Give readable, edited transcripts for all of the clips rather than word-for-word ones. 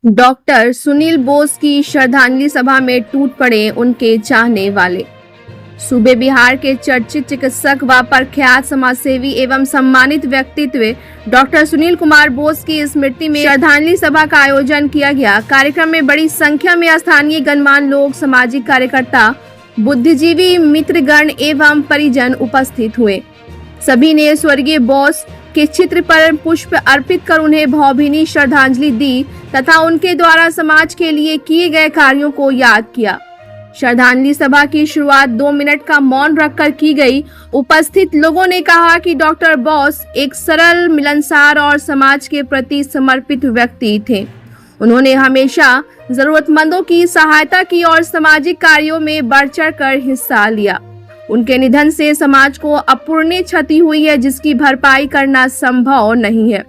Doctor Sunil Bose की श्रद्धांजलि सभा में टूट पड़े उनके चाहने वाले। सूबे बिहार के चर्चित चिकित्सक व प्रख्यात समाजसेवी एवं सम्मानित व्यक्तित्व डॉक्टर सुनील कुमार बोस की स्मृति में श्रद्धांजलि सभा का आयोजन किया गया। कार्यक्रम में बड़ी संख्या में स्थानीय गणमान्य लोग, सामाजिक कार्यकर्ता, बुद्धिजीवी, मित्रगण एवं परिजन उपस्थित हुए। सभी ने स्वर्गीय बोस के चित्र पर पुष्प अर्पित कर उन्हें भावभीनी श्रद्धांजलि दी तथा उनके द्वारा समाज के लिए किए गए कार्यों को याद किया। श्रद्धांजलि सभा की शुरुआत 2 मिनट का मौन रखकर की गई। उपस्थित लोगों ने कहा कि डॉक्टर बोस एक सरल, मिलनसार और समाज के प्रति समर्पित व्यक्ति थे। उन्होंने हमेशा जरूरतमंदों की सहायता की और सामाजिक कार्यों में बढ़ चढ़कर हिस्सा लिया। उनके निधन से समाज को अपूरणीय क्षति हुई है, जिसकी भरपाई करना संभव नहीं है।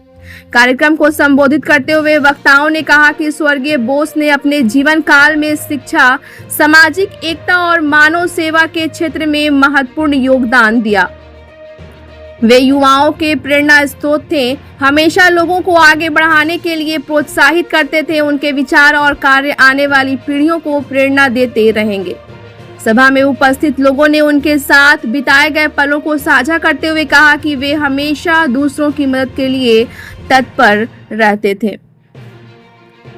कार्यक्रम को संबोधित करते हुए वक्ताओं ने कहा कि स्वर्गीय बोस ने अपने जीवन काल में शिक्षा, सामाजिक एकता और मानव सेवा के क्षेत्र में महत्वपूर्ण योगदान दिया। वे युवाओं के प्रेरणा स्रोत थे, हमेशा लोगों को आगे बढ़ाने के लिए प्रोत्साहित करते थे। उनके विचार और कार्य आने वाली पीढ़ियों को प्रेरणा देते रहेंगे। सभा में उपस्थित लोगों ने उनके साथ बिताए गए पलों को साझा करते हुए कहा कि वे हमेशा दूसरों की मदद के लिए तत्पर रहते थे।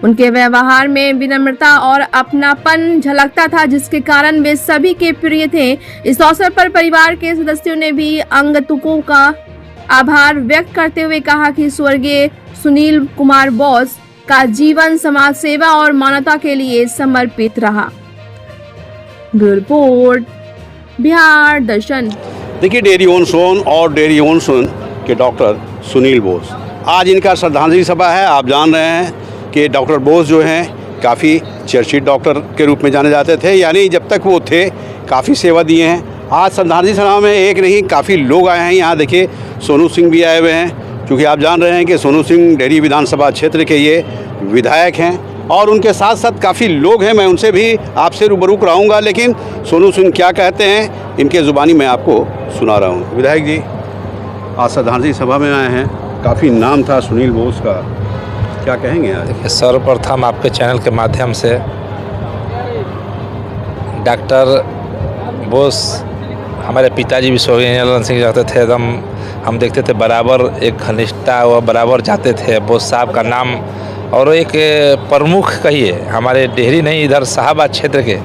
उनके व्यवहार में विनम्रता और अपनापन झलकता था, जिसके कारण वे सभी के प्रिय थे। इस अवसर पर परिवार के सदस्यों ने भी आगंतुकों का आभार व्यक्त करते हुए कहा कि स्वर्गीय सुनील कुमार बोस का जीवन समाज सेवा और मानवता के लिए समर्पित रहा। रिपोर्ट बिहार दर्शन। देखिए, डेयरी ओन सोन और डेयरी ओन सोन के डॉक्टर सुनील बोस, आज इनका श्रद्धांजलि सभा है। आप जान रहे हैं कि डॉक्टर बोस जो हैं काफ़ी चर्चित डॉक्टर के रूप में जाने जाते थे, यानी जब तक वो थे काफ़ी सेवा दिए हैं। आज श्रद्धांजलि सभा में एक नहीं काफ़ी लोग आए हैं। यहाँ देखिए, सोनू सिंह भी आए हुए हैं, क्योंकि आप जान रहे हैं कि सोनू सिंह डेहरी विधानसभा क्षेत्र के ये विधायक हैं और उनके साथ साथ काफ़ी लोग हैं। मैं उनसे भी आपसे रूबरू कराऊंगा, लेकिन सोनू सिंह क्या कहते हैं इनके ज़ुबानी मैं आपको सुना रहा हूं। विधायक जी, आज श्रद्धांजलि सभा में आए हैं, काफ़ी नाम था सुनील बोस का, क्या कहेंगे आज? देखिए, सर्वप्रथम आपके चैनल के माध्यम से डॉक्टर बोस हमारे पिताजी भी स्वर्गीय ललन सिंह जाते थे, एकदम हम देखते थे बराबर एक घनिष्ठता व बराबर जाते थे। बोस साहब का नाम और एक प्रमुख कहिए हमारे डेहरी नहीं, इधर शाहबाद क्षेत्र के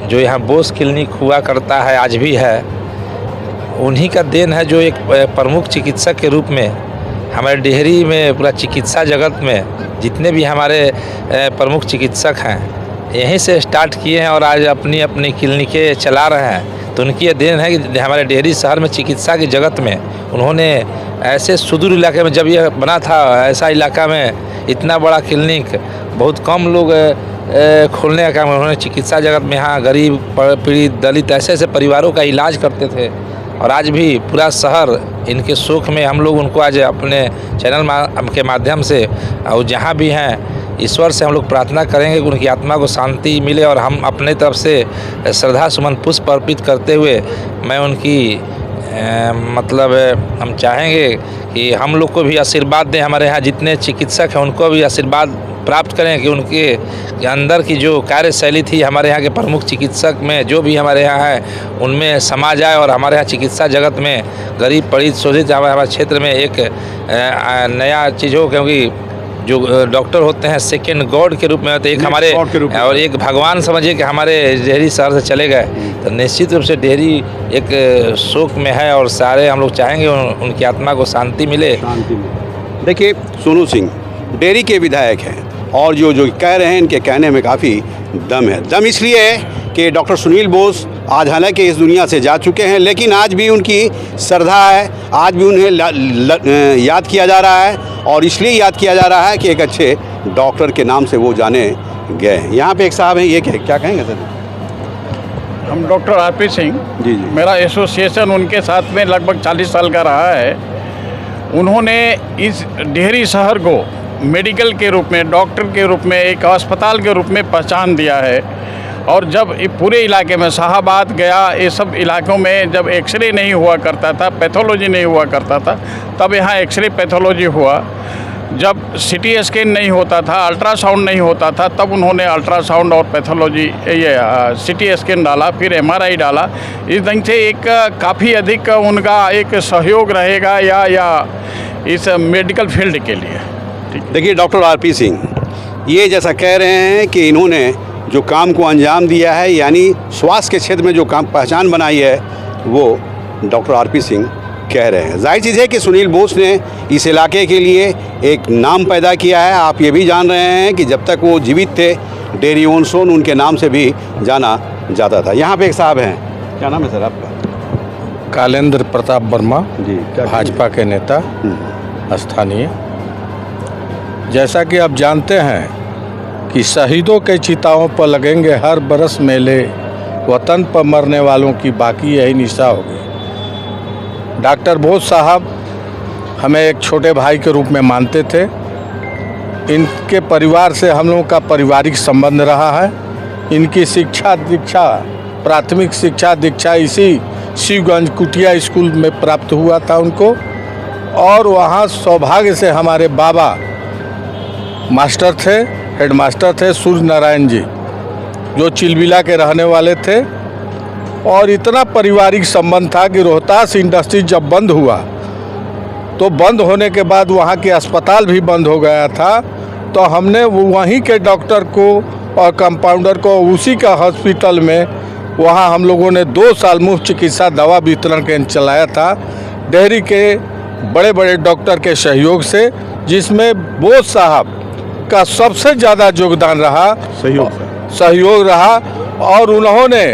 जो यहाँ बोस क्लिनिक हुआ करता है, आज भी है, उन्हीं का देन है। जो एक प्रमुख चिकित्सक के रूप में हमारे डेहरी में पूरा चिकित्सा जगत में जितने भी हमारे प्रमुख चिकित्सक हैं यहीं से स्टार्ट किए हैं और आज अपनी अपनी क्लिनिकें चला रहे हैं। तो उनकी ये देन है कि हमारे डेहरी शहर में चिकित्सा की जगत में उन्होंने ऐसे सुदूर इलाके में, जब यह बना था ऐसा इलाका में इतना बड़ा क्लिनिक बहुत कम लोग खोलने का काम, उन्होंने चिकित्सा जगत में यहाँ गरीब, पीड़ित, दलित ऐसे परिवारों का इलाज करते थे। और आज भी पूरा शहर इनके शोक में हम लोग उनको आज अपने चैनल के माध्यम से और जहाँ भी हैं ईश्वर से हम लोग प्रार्थना करेंगे कि उनकी आत्मा को शांति मिले। और हम अपने तरफ से श्रद्धा सुमन पुष्प अर्पित करते हुए मैं उनकी मतलब हम चाहेंगे कि हम लोग को भी आशीर्वाद दें। हमारे यहाँ जितने चिकित्सक हैं उनको भी आशीर्वाद प्राप्त करें कि उनके अंदर की जो कार्यशैली थी हमारे यहाँ के प्रमुख चिकित्सक में जो भी हमारे यहाँ है उनमें समा जाए और हमारे यहाँ चिकित्सा जगत में गरीब, पीड़ित, शोषित हमारे क्षेत्र में एक नया चीज़ हो। क्योंकि जो डॉक्टर होते हैं सेकेंड गॉड के रूप में होते हैं, एक हमारे और एक भगवान समझिए कि हमारे डेहरी शहर से चले गए, तो निश्चित रूप से डेहरी एक शोक में है और सारे हम लोग चाहेंगे उनकी आत्मा को शांति मिले। देखिए, सोनू सिंह डेहरी के विधायक हैं और जो कह रहे हैं इनके कहने में काफ़ी दम है। दम इसलिए है कि डॉक्टर सुनील बोस आज हालांकि इस दुनिया से जा चुके हैं, लेकिन आज भी उनकी श्रद्धा है, आज भी उन्हें याद किया जा रहा है और इसलिए याद किया जा रहा है कि एक अच्छे डॉक्टर के नाम से वो जाने गए हैं। यहाँ पे एक साहब हैं, ये क्या कहेंगे सर? हम डॉक्टर आरपी सिंह जी। मेरा एसोसिएशन उनके साथ में लगभग 40 साल का रहा है। उन्होंने इस डेहरी शहर को मेडिकल के रूप में, डॉक्टर के रूप में, एक अस्पताल के रूप में पहचान दिया है। और जब पूरे इलाके में शाहबाद गया, ये सब इलाकों में जब एक्सरे नहीं हुआ करता था, पैथोलॉजी नहीं हुआ करता था, तब यहाँ एक्सरे पैथोलॉजी हुआ। जब सिटी स्कैन नहीं होता था, अल्ट्रासाउंड नहीं होता था, तब उन्होंने अल्ट्रासाउंड और पैथोलॉजी ये सिटी स्कैन डाला, फिर एमआरआई डाला। इस ढंग से एक काफ़ी अधिक उनका एक सहयोग रहेगा या इस मेडिकल फील्ड के लिए। ठीक। देखिए डॉक्टर आरपी सिंह ये जैसा कह रहे हैं कि इन्होंने जो काम को अंजाम दिया है, यानी स्वास्थ्य के क्षेत्र में जो काम पहचान बनाई है, वो डॉक्टर आरपी सिंह कह रहे हैं। जाहिर चीज़ है कि सुनील बोस ने इस इलाके के लिए एक नाम पैदा किया है। आप ये भी जान रहे हैं कि जब तक वो जीवित थे डेयरी ओनसोन उनके नाम से भी जाना जाता था। यहाँ पे एक साहब हैं, क्या नाम है सर आपका? कालेंद्र प्रताप वर्मा जी, भाजपा के नेता स्थानीय। जैसा कि आप जानते हैं कि शहीदों के चिताओं पर लगेंगे हर बरस मेले, वतन पर मरने वालों की बाकी यही निशा होगी। डॉक्टर बोस साहब हमें एक छोटे भाई के रूप में मानते थे। इनके परिवार से हम लोगों का पारिवारिक संबंध रहा है। इनकी शिक्षा दीक्षा, प्राथमिक शिक्षा दीक्षा इसी शिवगंज कुटिया स्कूल में प्राप्त हुआ था उनको, और वहाँ सौभाग्य से हमारे बाबा मास्टर थे, हेडमास्टर थे सूर्य नारायण जी, जो चिलबिला के रहने वाले थे। और इतना पारिवारिक संबंध था कि रोहतास इंडस्ट्री जब बंद हुआ तो बंद होने के बाद वहाँ के अस्पताल भी बंद हो गया था, तो हमने वो वहीं के डॉक्टर को और कंपाउंडर को उसी का हॉस्पिटल में वहाँ हम लोगों ने 2 साल मुफ्त चिकित्सा दवा वितरण केंद्र चलाया था डेहरी के बड़े बड़े डॉक्टर के सहयोग से, जिसमें बोस साहब का सबसे ज़्यादा योगदान रहा, सहयोग रहा। और उन्होंने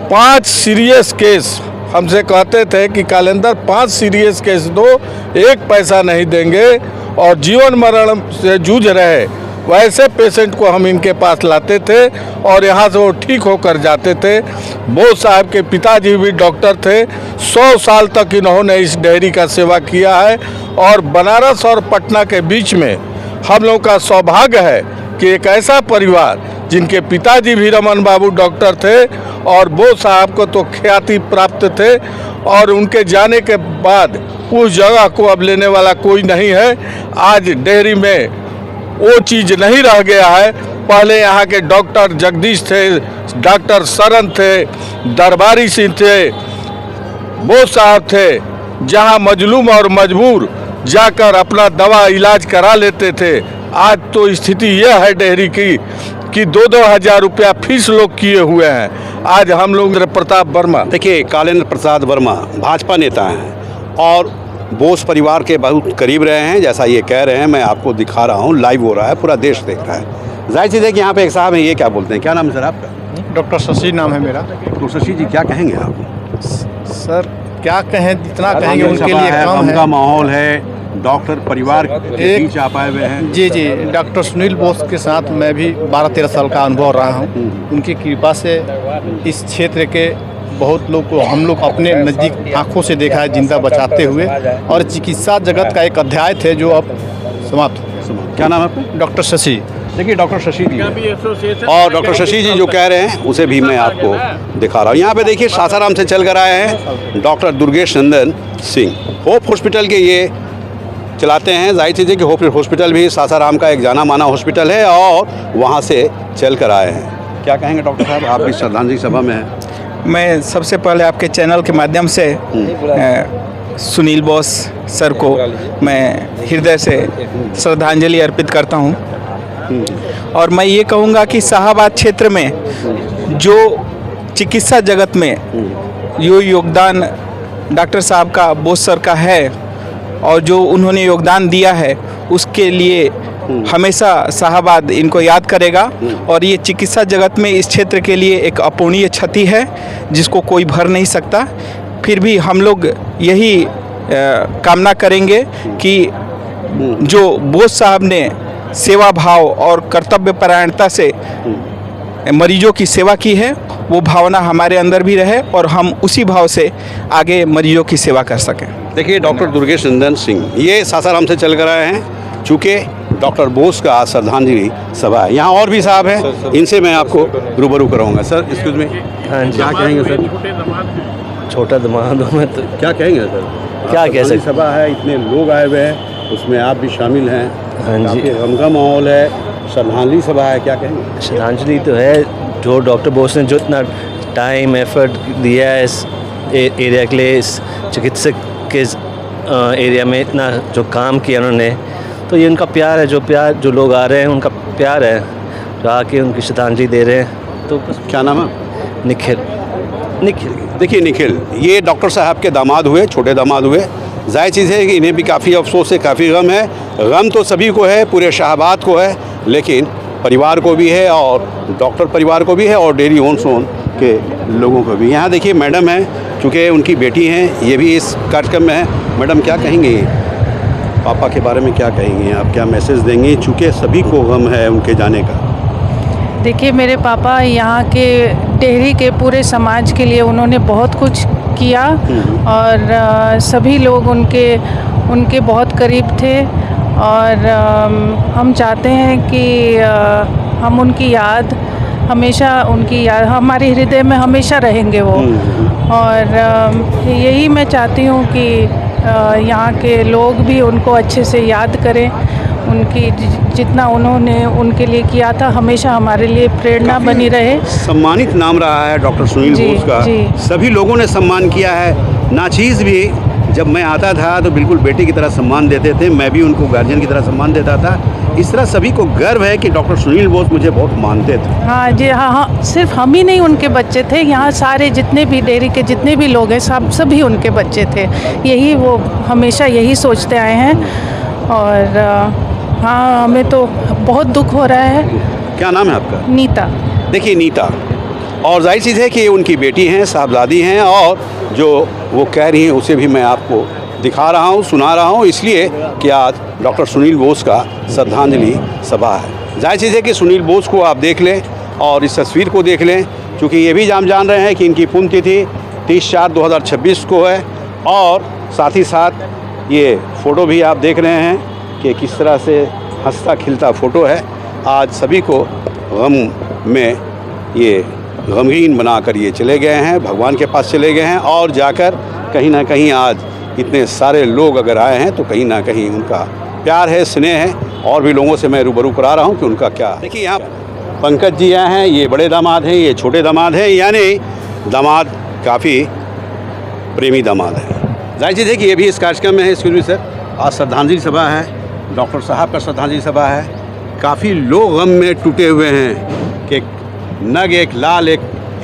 5 सीरियस केस हमसे कहते थे कि कालेंदर 5 सीरियस केस दो, 1 पैसा नहीं देंगे, और जीवन मरण से जूझ रहे वैसे पेशेंट को हम इनके पास लाते थे और यहाँ से वो ठीक होकर जाते थे। बोस साहब के पिताजी भी डॉक्टर थे। 100 साल तक इन्होंने इस डेयरी का सेवा किया है, और बनारस और पटना के बीच में हम लोगों का सौभाग्य है कि एक ऐसा परिवार जिनके पिताजी भी रमन बाबू डॉक्टर थे, और बोस साहब को तो ख्याति प्राप्त थे, और उनके जाने के बाद उस जगह को अब लेने वाला कोई नहीं है। आज डेयरी में वो चीज़ नहीं रह गया है। पहले यहाँ के डॉक्टर जगदीश थे, डॉक्टर सरन थे, दरबारी सिंह थे, बोस साहब थे, जहाँ मजलूम और मजबूर जाकर अपना दवा इलाज करा लेते थे। आज तो स्थिति यह है डेयरी की कि 2-2 हज़ार रुपया फीस लोग किए हुए हैं। आज हम लोग प्रताप वर्मा, देखिए कालेंद्र प्रसाद वर्मा भाजपा नेता हैं और बोस परिवार के बहुत करीब रहे हैं, जैसा ये कह रहे हैं। मैं आपको दिखा रहा हूँ, लाइव हो रहा है, पूरा देश देख रहा है। जाहिर चीज़ है कि यहाँ पे एक साहब हैं, ये क्या बोलते हैं, क्या नाम है सर आपका? डॉक्टर शशि नाम है मेरा। तो शशि जी क्या कहेंगे आप? सर क्या कहें, जितना कहेंगे उनके लिए कम उनका है। माहौल है, डॉक्टर परिवार के बीच आप आए हुए हैं। जी, डॉक्टर सुनील बोस के साथ मैं भी 12-13 साल का अनुभव रहा हूँ। उनकी कृपा से इस क्षेत्र के बहुत लोग को हम लोग अपने नज़दीक आँखों से देखा है जिंदा बचाते हुए, और चिकित्सा जगत का एक अध्याय थे जो अब समाप्त हो गया। क्या नाम है आपका? डॉक्टर शशि। देखिए डॉक्टर शशि जी, और डॉक्टर शशि जी जो कह रहे हैं उसे भी मैं आपको दिखा रहा हूँ। यहाँ पे देखिए सासाराम से चल कर आए हैं doctor Durgesh Nandan Singh, hope hospital के ये चलाते हैं। जाहिर चीज़ है कि होप हॉस्पिटल भी सासाराम का एक जाना माना हॉस्पिटल है, और वहाँ से चल कर आए हैं। क्या कहेंगे डॉक्टर साहब, आप भी श्रद्धांजलि सभा में हैं? मैं सबसे पहले आपके चैनल के माध्यम से सुनील बोस सर को मैं हृदय से श्रद्धांजलि अर्पित करता हूं, और मैं ये कहूँगा कि शाहाबाद क्षेत्र में जो चिकित्सा जगत में जो योगदान डॉक्टर साहब का, बोस सर का है, और जो उन्होंने योगदान दिया है, उसके लिए हमेशा शाहाबाद इनको याद करेगा। और ये चिकित्सा जगत में इस क्षेत्र के लिए एक अपूर्णीय क्षति है जिसको कोई भर नहीं सकता। फिर भी हम लोग यही कामना करेंगे कि जो बोस साहब ने सेवा भाव और कर्तव्य परायणता से मरीजों की सेवा की है, वो भावना हमारे अंदर भी रहे और हम उसी भाव से आगे मरीजों की सेवा कर सकें। देखिए डॉक्टर दुर्गेश नंदन सिंह ये सासाराम से चल कर आए हैं। चूँकि डॉक्टर बोस का श्रद्धांजलि सभा है, यहाँ और भी साहब हैं, इनसे मैं आपको रूबरू कराऊंगा। सर एक्सक्यूज मी, क्या कहेंगे सर? छोटा दिमाग में तो क्या कहेंगे सर? क्या कह सकते? सभा है, इतने लोग आए हुए हैं, उसमें आप भी शामिल हैं। हाँ जी। काफ़ी गम का माहौल है, श्रद्धांजलि सभा है, क्या कहेंगे? श्रद्धांजलि तो है, जो डॉक्टर बोस ने जो इतना टाइम एफर्ट दिया है इस एरिया के लिए, इस चिकित्सक के एरिया में इतना जो काम किया उन्होंने, तो ये उनका प्यार है, जो लोग आ रहे हैं उनका प्यार है, जो आके उनकी श्रद्धांजलि दे रहे हैं। तो बस। क्या नाम है? निखिल। देखिए निखिल, ये डॉक्टर साहब के दामाद हुए, छोटे दामाद हुए। जाहिर चीज़ है कि इन्हें भी काफ़ी अफसोस है, काफ़ी गम है। गम तो सभी को है, पूरे शाहबाद को है, लेकिन परिवार को भी है, और डॉक्टर परिवार को भी है, और डेयरी ओनर्स के लोगों को भी। यहाँ देखिए मैडम हैं, चूँकि उनकी बेटी हैं, ये भी इस कार्यक्रम में है। मैडम क्या कहेंगी पापा के बारे में, क्या कहेंगी आप, क्या मैसेज देंगी, चूँकि सभी को गम है उनके जाने का? देखिए, मेरे पापा यहाँ के डेहरी के पूरे समाज के लिए उन्होंने बहुत कुछ किया, और सभी लोग उनके बहुत करीब थे, और हम चाहते हैं कि हम उनकी याद हमारे हृदय में हमेशा रहेंगे वो। और यही मैं चाहती हूँ कि यहाँ के लोग भी उनको अच्छे से याद करें, उनकी जितना उन्होंने उनके लिए किया था हमेशा हमारे लिए प्रेरणा बनी रहे। सम्मानित नाम रहा है डॉक्टर सुनील बोस का, सभी लोगों ने सम्मान किया है। नाचीज़ भी जब मैं आता था तो बिल्कुल बेटी की तरह सम्मान देते थे, मैं भी उनको गार्जियन की तरह सम्मान देता था। इस तरह सभी को गर्व है कि डॉक्टर सुनील बोस मुझे बहुत मानते थे। हाँ जी, हाँ, सिर्फ हम ही नहीं उनके बच्चे थे, यहाँ सारे जितने भी डेयरी के जितने भी लोग हैं सभी उनके बच्चे थे। यही वो हमेशा यही सोचते आए हैं, और हाँ, हमें तो बहुत दुख हो रहा है। क्या नाम है आपका? नीता। देखिए नीता, और जाहिर चीज़ है कि उनकी बेटी हैं, साहबजादी हैं, और जो वो कह रही हैं उसे भी मैं आपको दिखा रहा हूँ, सुना रहा हूँ, इसलिए कि आज डॉक्टर सुनील बोस का श्रद्धांजलि सभा है। जाहिर चीज़ है कि सुनील बोस को आप देख लें और इस तस्वीर को देख लें, क्योंकि ये भी हम जान रहे हैं कि इनकी पुण्यतिथि 30/4/2026 को है, और साथ ही साथ ये फ़ोटो भी आप देख रहे हैं कि किस तरह से हंसता खिलता फ़ोटो है। आज सभी को गम में ये गमगीन बनाकर ये चले गए हैं, भगवान के पास चले गए हैं, और जाकर कहीं ना कहीं आज इतने सारे लोग अगर आए हैं तो कहीं ना कहीं उनका प्यार है, स्नेह है। और भी लोगों से मैं रूबरू करा रहा हूँ कि उनका क्या। देखिए यहाँ पंकज जी आए हैं, ये बड़े दामाद हैं, ये छोटे दामाद हैं, यानी दामाद काफ़ी प्रेमी दामाद है। जाहिर चीज़ है कि ये भी इस कार्यक्रम में है। एक्सक्यूज मी सर, आज श्रद्धांजलि सभा है, डॉक्टर साहब का श्रद्धांजलि सभा है। काफ़ी लोग गम में टूटे हुए हैं कि नग एक लाल एक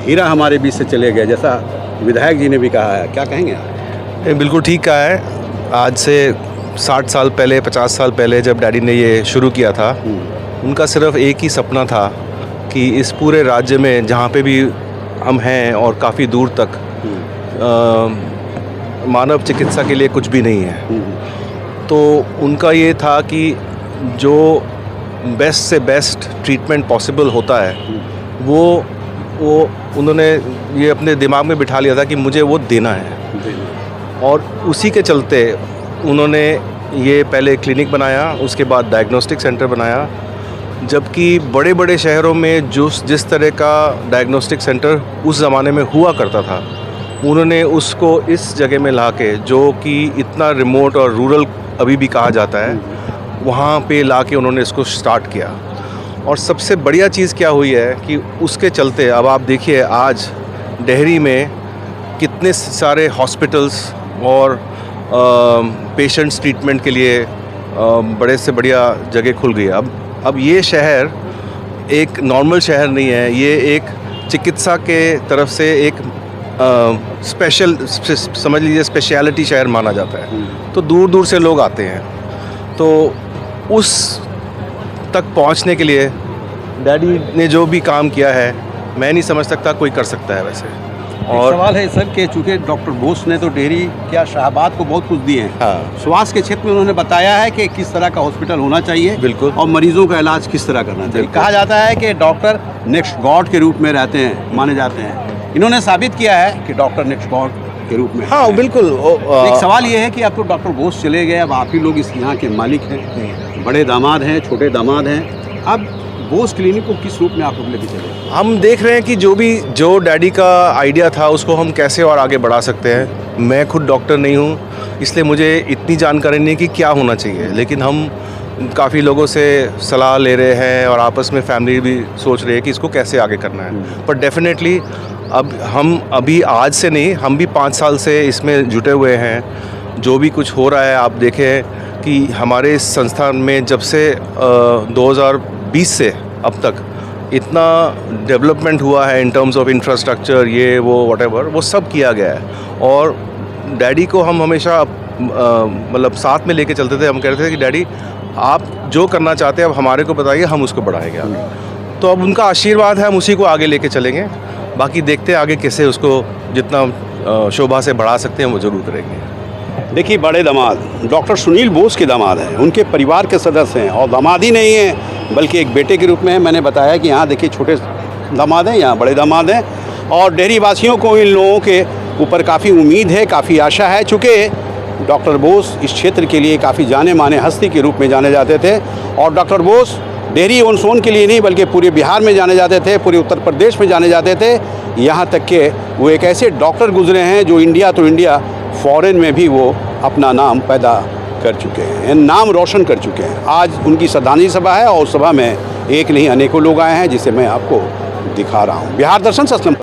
हीरा हमारे बीच से चले गए, जैसा विधायक जी ने भी कहा है। क्या कहेंगे आप? बिल्कुल ठीक कहा है। आज से 60 साल पहले, 50 साल पहले जब डैडी ने ये शुरू किया था, उनका सिर्फ एक ही सपना था कि इस पूरे राज्य में जहाँ पे भी हम हैं और काफ़ी दूर तक मानव चिकित्सा के लिए कुछ भी नहीं है। तो उनका ये था कि जो बेस्ट से बेस्ट ट्रीटमेंट पॉसिबल होता है वो उन्होंने ये अपने दिमाग में बिठा लिया था कि मुझे वो देना है, और उसी के चलते उन्होंने ये पहले क्लिनिक बनाया, उसके बाद डायग्नोस्टिक सेंटर बनाया। जबकि बड़े बड़े शहरों में जिस तरह का डायग्नोस्टिक सेंटर उस ज़माने में हुआ करता था, उन्होंने उसको इस जगह में ला के, जो कि इतना रिमोट और रूरल अभी भी कहा जाता है, वहाँ पे ला के उन्होंने इसको स्टार्ट किया। और सबसे बढ़िया चीज़ क्या हुई है कि उसके चलते अब आप देखिए आज डेहरी में कितने सारे हॉस्पिटल्स और पेशेंट्स ट्रीटमेंट के लिए बड़े से बढ़िया जगह खुल गई है। अब ये शहर एक नॉर्मल शहर नहीं है, ये एक चिकित्सा के तरफ से एक स्पेशल समझ लीजिए स्पेशलिटी शहर माना जाता है। तो दूर दूर से लोग आते हैं, तो उस तक पहुंचने के लिए डैडी ने जो भी काम किया है, मैं नहीं समझ सकता कोई कर सकता है वैसे। और सवाल है सर कि चूँकि डॉक्टर बोस ने तो डेहरी क्या शाहबाद को बहुत कुछ दिए हैं। हाँ, स्वास्थ्य के क्षेत्र में उन्होंने बताया है कि किस तरह का हॉस्पिटल होना चाहिए, बिल्कुल, और मरीजों का इलाज किस तरह करना चाहिए। कहा जाता है कि डॉक्टर नेक्स्ट गॉड के रूप में रहते हैं, माने जाते हैं। इन्होंने साबित किया है कि डॉक्टर नेक्स्ट गॉड के रूप में। हाँ बिल्कुल। एक सवाल ये है कि अब तो डॉक्टर बोस चले गए, अब आप ही लोग इस यहाँ के मालिक हैं, बड़े दामाद हैं, छोटे दामाद हैं। अब बोस क्लिनिक को किस रूप में आप लोग लेके चले? हम देख रहे हैं कि जो डैडी का आइडिया था उसको हम कैसे और आगे बढ़ा सकते हैं। मैं खुद डॉक्टर नहीं हूँ, इसलिए मुझे इतनी जानकारी नहीं कि क्या होना चाहिए, लेकिन हम काफ़ी लोगों से सलाह ले रहे हैं और आपस में फैमिली भी सोच रही है कि इसको कैसे आगे करना है। पर डेफिनेटली अब हम अभी आज से नहीं, हम भी 5 साल से इसमें जुटे हुए हैं। जो भी कुछ हो रहा है आप देखें कि हमारे इस संस्थान में जब से 2020 से अब तक इतना डेवलपमेंट हुआ है इन टर्म्स ऑफ इंफ्रास्ट्रक्चर, ये वो व्हाटएवर, वो सब किया गया है। और डैडी को हम हमेशा मतलब साथ में लेके चलते थे। हम कहते थे कि डैडी आप जो करना चाहते हैं अब हमारे को बताइए, हम उसको बढ़ाएंगे आगे। तो अब उनका आशीर्वाद है, हम उसी को आगे लेके चलेंगे। बाकी देखते हैं आगे कैसे उसको जितना शोभा से बढ़ा सकते हैं वो ज़रूर करेंगे। देखिए, बड़े दामाद डॉक्टर सुनील बोस के दामाद हैं, उनके परिवार के सदस्य हैं, और दामाद ही नहीं हैं बल्कि एक बेटे के रूप में है। मैंने बताया कि यहाँ देखिए छोटे दामाद हैं, यहाँ बड़े दामाद हैं, और डेहरी वासियों को इन लोगों के ऊपर काफ़ी उम्मीद है, काफ़ी आशा है। चूँकि डॉक्टर बोस इस क्षेत्र के लिए काफ़ी जाने माने हस्ती के रूप में जाने जाते थे, और डॉक्टर बोस डेहरी ऑन सोन के लिए नहीं बल्कि पूरे बिहार में जाने जाते थे, पूरे उत्तर प्रदेश में जाने जाते थे। यहाँ तक कि वो एक ऐसे डॉक्टर गुजरे हैं जो इंडिया तो इंडिया, फॉरेन में भी वो अपना नाम पैदा कर चुके हैं, नाम रोशन कर चुके हैं। आज उनकी श्रद्धांजलि सभा है और सभा में एक नहीं अनेकों लोग आए हैं, जिसे मैं आपको दिखा रहा हूँ। बिहार दर्शन से असलम।